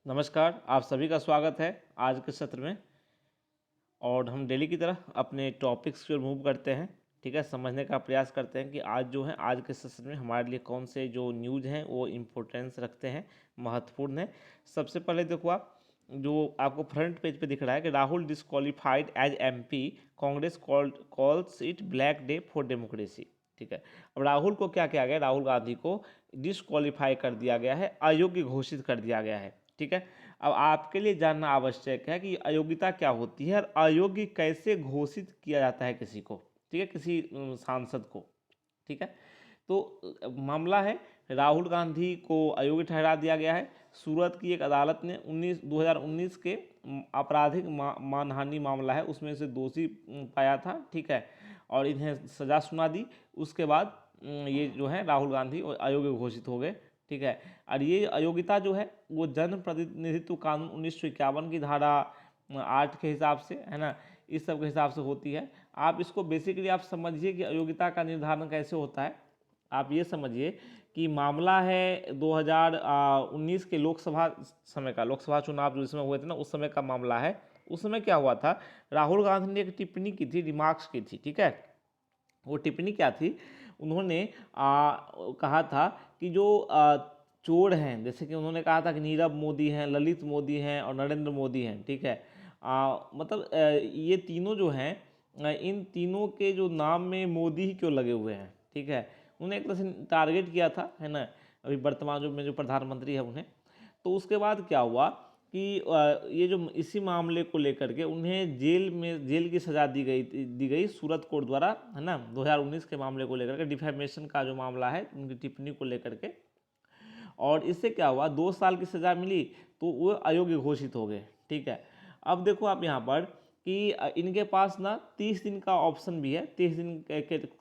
नमस्कार, आप सभी का स्वागत है आज के सत्र में। और हम डेली की तरह अपने टॉपिक्स की ओर मूव करते हैं। ठीक है, समझने का प्रयास करते हैं कि आज जो है आज के सेशन में हमारे लिए कौन से जो न्यूज़ हैं वो इम्पोर्टेंस रखते हैं, महत्वपूर्ण है। सबसे पहले देखो, आप जो आपको फ्रंट पेज पे दिख रहा है कि Rahul disqualified as MP, Congress calls it black day for democracy. ठीक है, अब राहुल को क्या किया गया, राहुल गांधी को डिस्क्वालीफाई कर दिया गया है, अयोग्य घोषित कर दिया गया है। ठीक है, अब आपके लिए जानना आवश्यक है कि अयोग्यता क्या होती है और अयोग्य कैसे घोषित किया जाता है किसी को। ठीक है, किसी सांसद को। ठीक है, तो मामला है राहुल गांधी को अयोग्य ठहरा दिया गया है। सूरत की एक अदालत ने 2019 के आपराधिक मानहानि मामला है उसमें से दोषी पाया था। ठीक है, और इन्हें सज़ा सुना दी। उसके बाद ये जो है राहुल गांधी अयोग्य घोषित हो गए। ठीक है, और ये अयोग्यता जो है वो जन प्रतिनिधित्व कानून 1951 की धारा 8 के हिसाब से, है ना, इस सब के हिसाब से होती है। आप इसको बेसिकली आप समझिए कि अयोग्यता का निर्धारण कैसे होता है। आप ये समझिए कि मामला है 2019 के लोकसभा समय का, लोकसभा चुनाव जो इसमें हुए थे ना, उस समय का मामला है। उस समय क्या हुआ था, राहुल गांधी ने एक टिप्पणी की थी, रिमार्क्स की थी। ठीक है, वो टिप्पणी क्या थी, उन्होंने कहा था कि जो चोर हैं, जैसे कि उन्होंने कहा था कि नीरव मोदी हैं, ललित मोदी हैं और नरेंद्र मोदी हैं। ठीक है, मतलब ये तीनों जो हैं, इन तीनों के जो नाम में मोदी ही क्यों लगे हुए हैं। ठीक है, उन्हें एक तरह से टारगेट किया था, है ना, अभी वर्तमान जो प्रधानमंत्री है उन्हें। तो उसके बाद क्या हुआ कि ये जो इसी मामले को लेकर के उन्हें जेल की सज़ा दी गई सूरत कोर्ट द्वारा, है ना, 2019 के मामले को लेकर के, डिफेमेशन का जो मामला है उनकी टिप्पणी को लेकर के। और इससे क्या हुआ, 2 साल की सज़ा मिली तो वो अयोग्य घोषित हो गए। ठीक है, अब देखो आप यहाँ पर कि इनके पास ना 30 दिन का ऑप्शन भी है, 30 दिन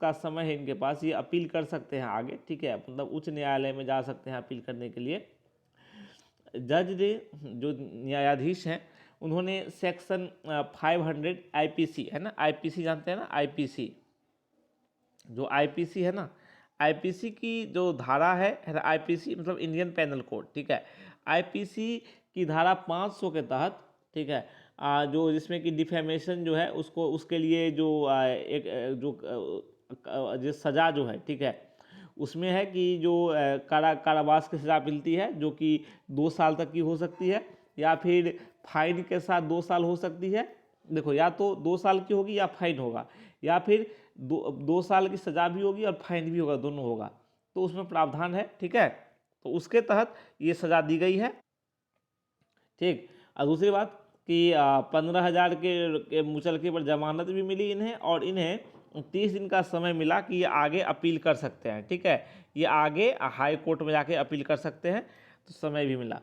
का समय है इनके पास, ये अपील कर सकते हैं आगे। ठीक है, मतलब उच्च न्यायालय में जा सकते हैं अपील करने के लिए। जज ने, जो न्यायाधीश हैं, उन्होंने सेक्शन 500 आईपीसी, है ना, आईपीसी जानते हैं ना, आईपीसी, जो आईपीसी है ना, आईपीसी की जो धारा है आईपीसी मतलब इंडियन पेनल कोड। ठीक है, आईपीसी की धारा 500 के तहत, ठीक है, जो जिसमें कि डिफेमेशन जो है उसको, उसके लिए जो एक जो सज़ा जो है, ठीक है, उसमें है कि जो कारावास की सज़ा मिलती है, जो कि 2 साल तक की हो सकती है, या फिर फाइन के साथ 2 साल हो सकती है। देखो, या तो 2 साल की होगी या फाइन होगा, या फिर 2 साल की सज़ा भी होगी और फाइन भी होगा, दोनों होगा। तो उसमें प्रावधान है। ठीक है, तो उसके तहत ये सज़ा दी गई है। ठीक, और दूसरी बात कि 15,000 के मुचलके पर जमानत भी मिली इन्हें, और इन्हें 30 दिन का समय मिला कि ये आगे अपील कर सकते हैं। ठीक है, ये आगे हाई कोर्ट में जाके अपील कर सकते हैं, तो समय भी मिला।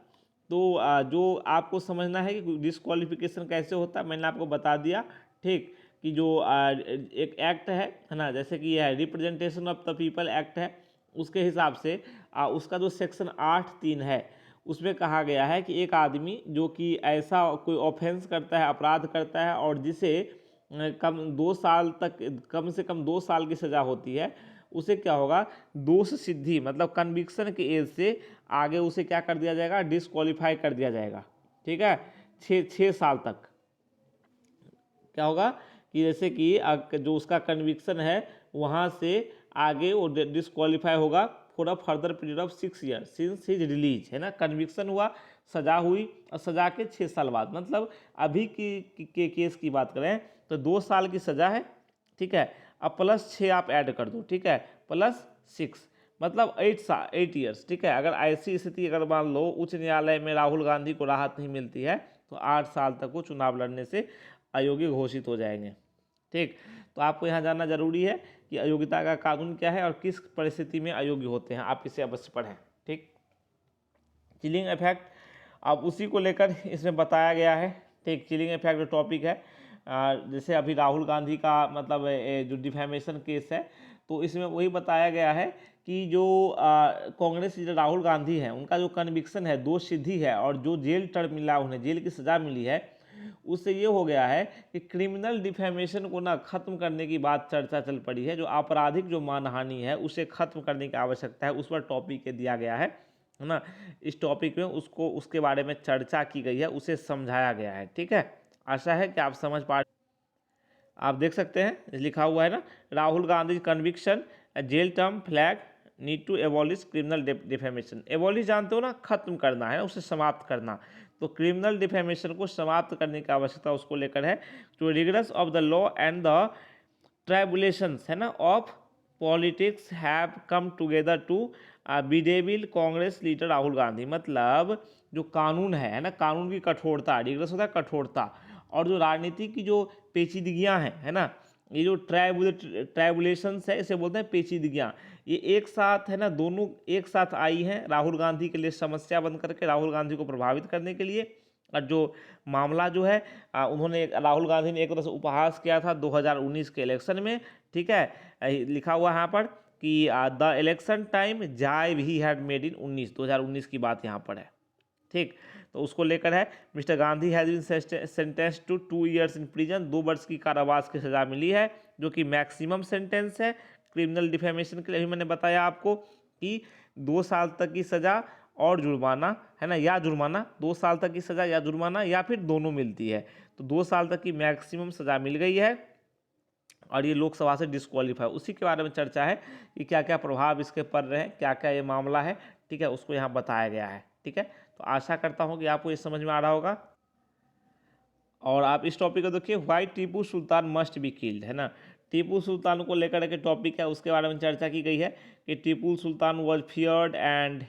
तो जो आपको समझना है कि डिस्क्वालिफिकेशन कैसे होता है, मैंने आपको बता दिया। ठीक, कि जो एक एक्ट है ना, जैसे कि यह representation of the people act है, उसके हिसाब से उसका जो सेक्शन 8(3) है, उसमें कहा गया है कि एक आदमी जो कि ऐसा कोई ऑफेंस करता है, अपराध करता है, और जिसे कम से कम 2 साल की सज़ा होती है, उसे क्या होगा, दोष सिद्धि मतलब कन्विक्शन के एज से आगे उसे क्या कर दिया जाएगा, डिस्क्वालीफाई कर दिया जाएगा। ठीक है, 6 साल तक क्या होगा कि जैसे कि जो उसका कन्विक्शन है वहाँ से आगे वो डिस्क्वालीफाई होगा for a further period of 6 year since his release, है ना, कन्विक्शन हुआ, सजा हुई, और सजा के 6 साल बाद, मतलब अभी के केस की बात करें तो 2 साल की सजा है। ठीक है, अब प्लस 6 आप ऐड कर दो। ठीक है, प्लस 6 मतलब 8 ईयर्स। ठीक है, अगर ऐसी स्थिति अगर मान लो उच्च न्यायालय में राहुल गांधी को राहत नहीं मिलती है तो 8 साल तक वो चुनाव लड़ने से अयोग्य घोषित हो जाएंगे। ठीक, तो आपको यहाँ जानना जरूरी है कि अयोग्यता का कानून क्या है और किस परिस्थिति में अयोग्य होते हैं, आप इसे अवश्य पढ़ें। ठीक, चिलिंग इफेक्ट, अब उसी को लेकर इसमें बताया गया है। ठीक, चिलिंग इफेक्ट जो टॉपिक है, जैसे अभी राहुल गांधी का मतलब जो डिफेमेशन केस है, तो इसमें वही बताया गया है कि जो कांग्रेस जो राहुल गांधी है उनका जो कन्विक्शन है, दोष सिद्धि है, और जो जेल टर्म मिला, उन्हें जेल की सज़ा मिली है, उससे ये हो गया है कि क्रिमिनल डिफेमेशन को ना खत्म करने की बात चर्चा चल पड़ी है। जो आपराधिक जो मानहानि है उसे खत्म करने की आवश्यकता है, उस पर टॉपिक दिया गया है। है ना, इस टॉपिक में उसको उसके बारे में चर्चा की गई है, उसे समझाया गया है। ठीक है, आशा है कि आप समझ पा, आप देख सकते हैं लिखा हुआ है ना, Rahul Gandhi conviction, jail term flag, need to abolish criminal defamation. Abolish जानते हो ना, खत्म करना है, उसे समाप्त करना। तो क्रिमिनल डिफेमेशन को समाप्त करने की आवश्यकता उसको लेकर है। To rigours of the law and the tribulations, है ना, of politics have come together to bedevil Congress leader Rahul Gandhi. मतलब जो कानून है ना, कानून की कठोरता, रिगरस होता है कठोरता, और जो राजनीति की जो पेचीदगियां हैं, है ना, ये जो ट्राइबुलेशंस है, इसे बोलते हैं पेचीदगियां, ये एक साथ, है ना, दोनों एक साथ आई हैं राहुल गांधी के लिए समस्या बन करके, राहुल गांधी को प्रभावित करने के लिए। और जो मामला जो है उन्होंने, राहुल गांधी ने एक तरह से उपहास किया था 2019 के इलेक्शन में। ठीक है, लिखा हुआ यहाँ पर कि द इलेक्शन टाइम जाय ही हैड मेड इन 2019 की बात यहाँ पर है। ठीक, तो उसको लेकर है, mister Gandhi has been sentence to 2 years in prison, 2 वर्ष की कारावास की सजा मिली है, जो कि मैक्सिमम सेंटेंस है क्रिमिनल डिफेमेशन के लिए। अभी मैंने बताया आपको कि 2 साल तक की सजा और जुर्माना, है ना, या जुर्माना, 2 साल तक की सजा या जुर्माना, या फिर दोनों मिलती है। तो 2 साल तक की मैक्सिमम सजा मिल गई है और ये लोकसभा से डिस्क्वालीफाई। उसी के बारे में चर्चा है कि क्या क्या प्रभाव इसके पड़ रहे हैं, क्या क्या ये मामला है। ठीक है, उसको यहाँ बताया गया है। ठीक है, तो आशा करता हूँ कि आपको ये समझ में आ रहा होगा। और आप इस टॉपिक को देखिए, why Tipu Sultan must be killed, है ना, टीपू सुल्तान को लेकर के टॉपिक है, उसके बारे में चर्चा की गई है कि Tipu Sultan was feared and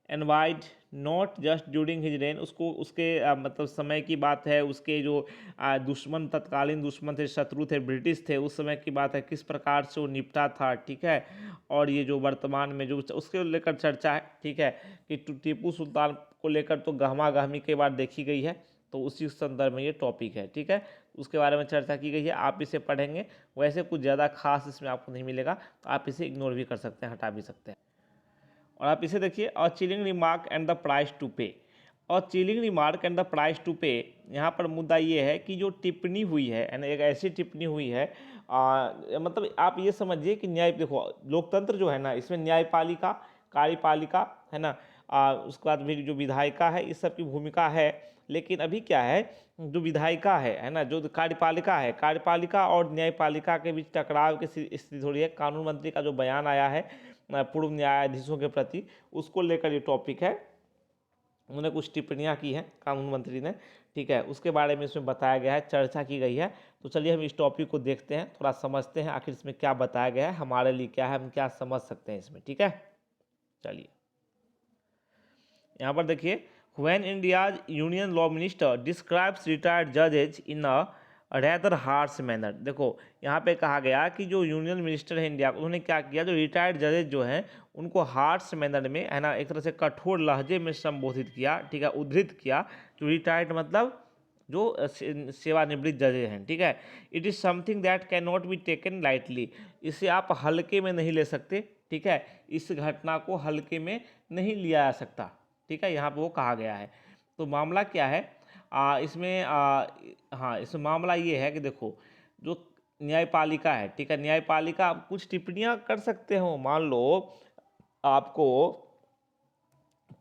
envied not just during his reign. उसको उसके मतलब समय की बात है, उसके जो दुश्मन, तत्कालीन दुश्मन थे, शत्रु थे, ब्रिटिश थे, उस समय की बात है, किस प्रकार से वो निपटा था। ठीक है, और ये जो वर्तमान में जो उसके लेकर चर्चा है। ठीक है, कि टीपू सुल्तान को लेकर तो गहमा गहमी के बाद देखी गई है, तो उसी संदर्भ में ये टॉपिक है। ठीक है, उसके बारे में चर्चा की गई है, आप इसे पढ़ेंगे। वैसे कुछ ज़्यादा खास इसमें आपको नहीं मिलेगा, तो आप इसे इग्नोर भी कर सकते हैं, हटा भी सकते हैं। और आप इसे देखिए, a chilling remark and the price to pay. और chilling remark and the price to pay, यहाँ पर मुद्दा ये है कि जो टिप्पणी हुई है ना, एक ऐसी टिप्पणी हुई है, मतलब आप ये समझिए कि न्याय, देखो लोकतंत्र जो है ना, इसमें न्यायपालिका, कार्यपालिका, है ना, उसके बाद भी जो विधायिका है, इस सब की भूमिका है। लेकिन अभी क्या है, जो विधायिका है ना, जो कार्यपालिका है, कार्यपालिका और न्यायपालिका के बीच टकराव की स्थिति हो रही है। कानून मंत्री का जो बयान आया है पूर्व न्यायाधीशों के प्रति, उसको लेकर ये टॉपिक है। उन्होंने कुछ टिप्पणियां की हैं कानून मंत्री ने। ठीक है, उसके बारे में इसमें बताया गया है, चर्चा की गई है। तो चलिए हम इस टॉपिक को देखते हैं, थोड़ा समझते हैं आखिर इसमें क्या बताया गया है, हमारे लिए क्या है, हम क्या समझ सकते हैं इसमें। ठीक है, चलिए यहाँ पर देखिए, when India's union law minister describes retired जजेज in a rather harsh manner. देखो यहाँ पे कहा गया कि जो यूनियन मिनिस्टर है इंडिया, उन्होंने क्या किया, जो रिटायर्ड जजेज जो हैं उनको हार्श मैनर में, है ना, एक तरह से कठोर लहजे में संबोधित किया। ठीक है, उद्धृत किया। जो रिटायर्ड मतलब जो सेवानिवृत्त जजेज हैं। ठीक है, it is something that can not be taken lightly. इसे आप हल्के में नहीं ले सकते। ठीक है, इस घटना को हल्के में नहीं लिया जा सकता। ठीक है, यहाँ पे वो कहा गया है। तो मामला क्या है, इसमें हाँ, इसमें मामला ये है कि देखो, जो न्यायपालिका है, ठीक है, न्यायपालिका आप कुछ टिप्पणियां कर सकते हो। मान लो आपको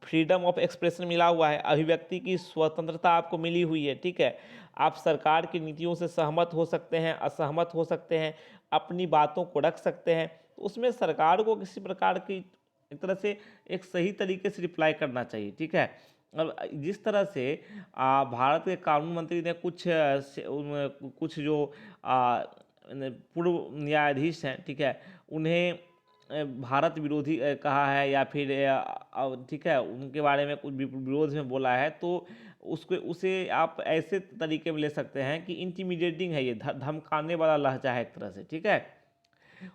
फ्रीडम ऑफ एक्सप्रेशन मिला हुआ है, अभिव्यक्ति की स्वतंत्रता आपको मिली हुई है। ठीक है, आप सरकार की नीतियों से सहमत हो सकते हैं, असहमत हो सकते हैं, अपनी बातों को रख सकते हैं। तो उसमें सरकार को किसी प्रकार की एक तरह से एक सही तरीके से रिप्लाई करना चाहिए। ठीक है, अब जिस तरह से भारत के कानून मंत्री ने कुछ जो पूर्व न्यायाधीश हैं, ठीक है, उन्हें भारत विरोधी कहा है, या फिर ठीक है, उनके बारे में कुछ विरोध में बोला है, तो उसको उसे आप ऐसे तरीके में ले सकते हैं कि इंटिमिडेटिंग है, ये धमकाने वाला लहजा है एक तरह से। ठीक है,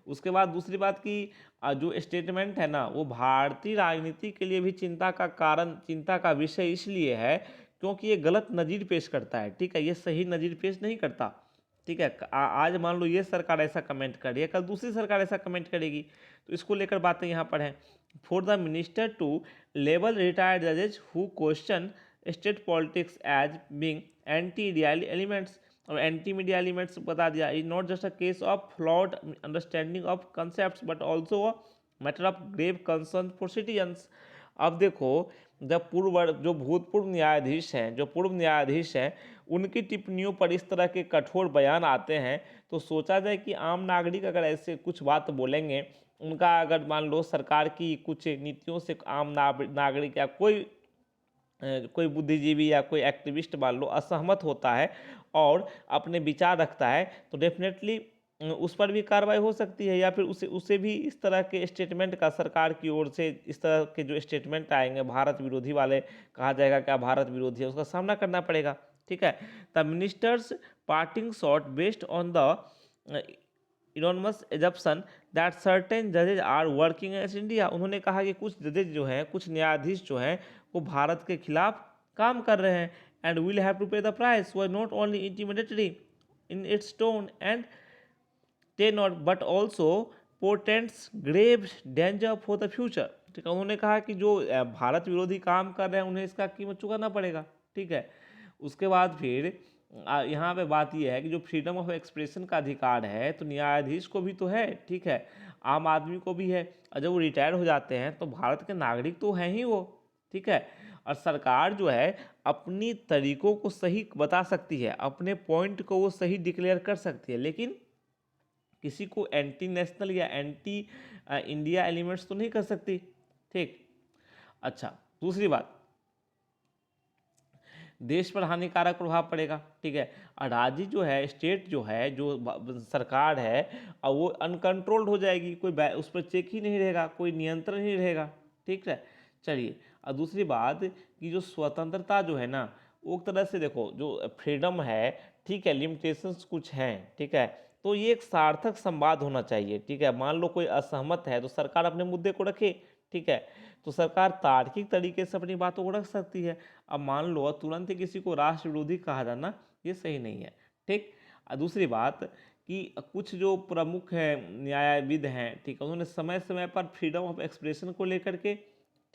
उसके बाद दूसरी बात कि जो स्टेटमेंट है ना, वो भारतीय राजनीति के लिए भी चिंता का कारण, चिंता का विषय इसलिए है क्योंकि ये गलत नज़ीर पेश करता है। ठीक है, ये सही नज़ीर पेश नहीं करता। ठीक है, आज मान लो ये सरकार ऐसा कमेंट कर रही है, कल दूसरी सरकार ऐसा कमेंट करेगी, तो इसको लेकर बातें यहाँ पर हैं। For the minister to level retired जजेज who question state politics as being anti Indian elements, और एंटी मीडिया एलिमेंट्स बता दिया, is not just a case of flawed understanding of concept but also a matter of grave concern for citizens. अब देखो, जब जो भूतपूर्व न्यायाधीश हैं, जो पूर्व न्यायाधीश हैं, उनकी टिप्पणियों पर इस तरह के कठोर बयान आते हैं, तो सोचा जाए कि आम नागरिक अगर ऐसे कुछ बात बोलेंगे, उनका अगर मान लो सरकार की कुछ नीतियों से आम नागरिक या कोई बुद्धिजीवी या कोई एक्टिविस्ट मान लो असहमत होता है और अपने विचार रखता है, तो डेफिनेटली उस पर भी कार्रवाई हो सकती है, या फिर उसे उसे भी इस तरह के स्टेटमेंट का सरकार की ओर से इस तरह के जो स्टेटमेंट आएंगे भारत विरोधी वाले, कहा जाएगा क्या भारत विरोधी है, उसका सामना करना पड़ेगा। ठीक है, the minister's parting shot based on the enormous assumption that certain जजेज आर वर्किंग एज इंडिया। उन्होंने कहा कि कुछ जजेज जो हैं, कुछ न्यायाधीश जो हैं, वो भारत के खिलाफ काम कर रहे हैं, and will have to pay the price, वो not only intimidatory in its tone and tenor but also portends grave danger for the future। ठीक है, उन्होंने कहा कि जो भारत विरोधी काम कर रहे हैं उन्हें इसका कीमत चुकाना पड़ेगा। ठीक है, उसके बाद फिर यहाँ पे बात यह है कि जो फ्रीडम ऑफ एक्सप्रेशन का अधिकार है तो न्यायाधीश को भी तो है, ठीक है, आम आदमी को भी है, और जब वो रिटायर हो जाते हैं तो भारत के नागरिक तो हैं ही वो। ठीक है, और सरकार जो है अपनी तरीकों को सही बता सकती है, अपने पॉइंट को वो सही डिक्लेयर कर सकती है, लेकिन किसी को एंटी नेशनल या एंटी इंडिया एलिमेंट्स तो नहीं कर सकती। ठीक, अच्छा, दूसरी बात, देश पर हानिकारक प्रभाव पड़ेगा। ठीक है, और राज्य जो है, स्टेट जो है, जो सरकार है, और वो अनकंट्रोल्ड हो जाएगी, कोई उस पर चेक ही नहीं रहेगा, कोई नियंत्रण नहीं रहेगा। ठीक है, चलिए, और दूसरी बात कि जो स्वतंत्रता जो है ना, वो एक तरह से देखो, जो फ्रीडम है, ठीक है, लिमिटेशंस कुछ हैं, ठीक है, तो ये एक सार्थक संवाद होना चाहिए। ठीक है, मान लो कोई असहमत है तो सरकार अपने मुद्दे को रखे। ठीक है, तो सरकार तार्किक तरीके से अपनी बातों को रख सकती है। अब मान लो तुरंत ही किसी को राष्ट्र विरोधी कहा जाना ये सही नहीं है। ठीक, दूसरी बात कि कुछ जो प्रमुख है न्यायविद हैं, ठीक है, उन्होंने समय समय पर फ्रीडम ऑफ एक्सप्रेशन को लेकर के,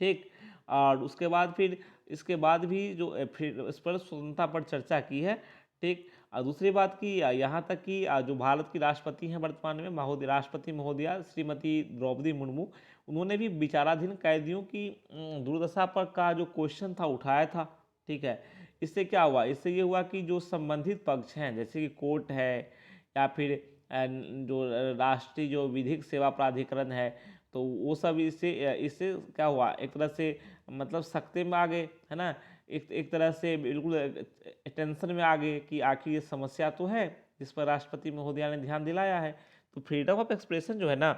ठीक, और उसके बाद फिर इसके बाद भी जो इस पर स्वतंत्रता पर चर्चा की है। ठीक, और दूसरी बात कि यहाँ तक कि जो भारत की राष्ट्रपति हैं वर्तमान में, राष्ट्रपति महोदया श्रीमती द्रौपदी मुर्मू, उन्होंने भी विचाराधीन कैदियों की दुर्दशा पर का जो क्वेश्चन था उठाया था। ठीक है, इससे क्या हुआ, इससे ये हुआ कि जो संबंधित पक्ष हैं, जैसे कि कोर्ट है या फिर जो राष्ट्रीय जो विधिक सेवा प्राधिकरण है, तो वो सब इससे इससे क्या हुआ, एक तरह से मतलब सख्ते में आ गए, है ना, एक तरह से बिल्कुल टेंशन में आ गए कि आखिर ये समस्या तो है जिस पर राष्ट्रपति महोदया ने ध्यान दिलाया है। तो फ्रीडम ऑफ एक्सप्रेशन जो है ना,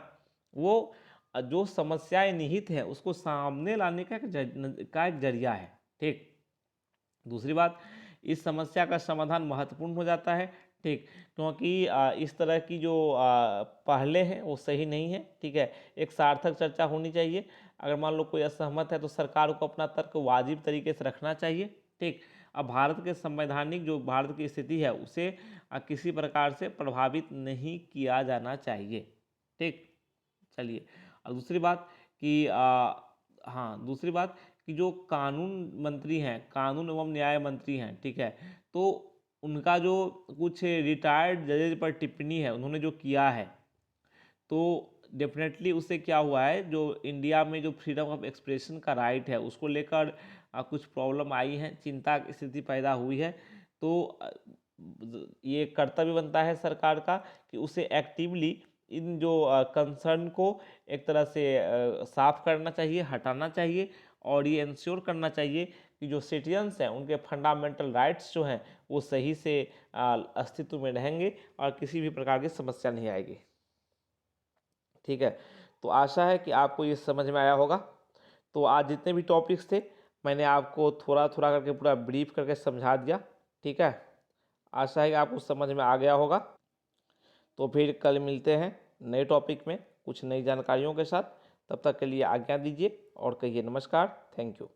वो जो समस्याएं निहित हैं उसको सामने लाने का एक जरिया है। ठीक, दूसरी बात, इस समस्या का समाधान महत्वपूर्ण हो जाता है। ठीक, क्योंकि इस तरह की जो पहले हैं वो सही नहीं है। ठीक है, एक सार्थक चर्चा होनी चाहिए। अगर मान लो कोई असहमत है तो सरकार को अपना तर्क वाजिब तरीके से रखना चाहिए। ठीक, अब भारत के संवैधानिक जो भारत की स्थिति है उसे किसी प्रकार से प्रभावित नहीं किया जाना चाहिए। ठीक, चलिए, और दूसरी बात कि हाँ, दूसरी बात कि जो कानून मंत्री हैं, कानून एवं न्याय मंत्री हैं, ठीक है, तो उनका जो कुछ रिटायर्ड जजेज पर टिप्पणी है उन्होंने जो किया है, तो डेफिनेटली उससे क्या हुआ है, जो इंडिया में जो फ्रीडम ऑफ एक्सप्रेशन का राइट है उसको लेकर कुछ प्रॉब्लम आई है, चिंता की स्थिति पैदा हुई है। तो ये कर्तव्य बनता है सरकार का कि उसे एक्टिवली इन जो कंसर्न को एक तरह से साफ करना चाहिए, हटाना चाहिए, और ये इंश्योर करना चाहिए कि जो सिटीजन्स हैं उनके फंडामेंटल राइट्स जो हैं वो सही से अस्तित्व में रहेंगे और किसी भी प्रकार की समस्या नहीं आएगी। ठीक है, तो आशा है कि आपको ये समझ में आया होगा। तो आज जितने भी टॉपिक्स थे मैंने आपको थोड़ा थोड़ा करके पूरा ब्रीफ करके समझा दिया। ठीक है, आशा है कि आपको समझ में आ गया होगा। तो फिर कल मिलते हैं नए टॉपिक में कुछ नई जानकारियों के साथ। तब तक के लिए आज्ञा दीजिए और कहिए नमस्कार। Thank you.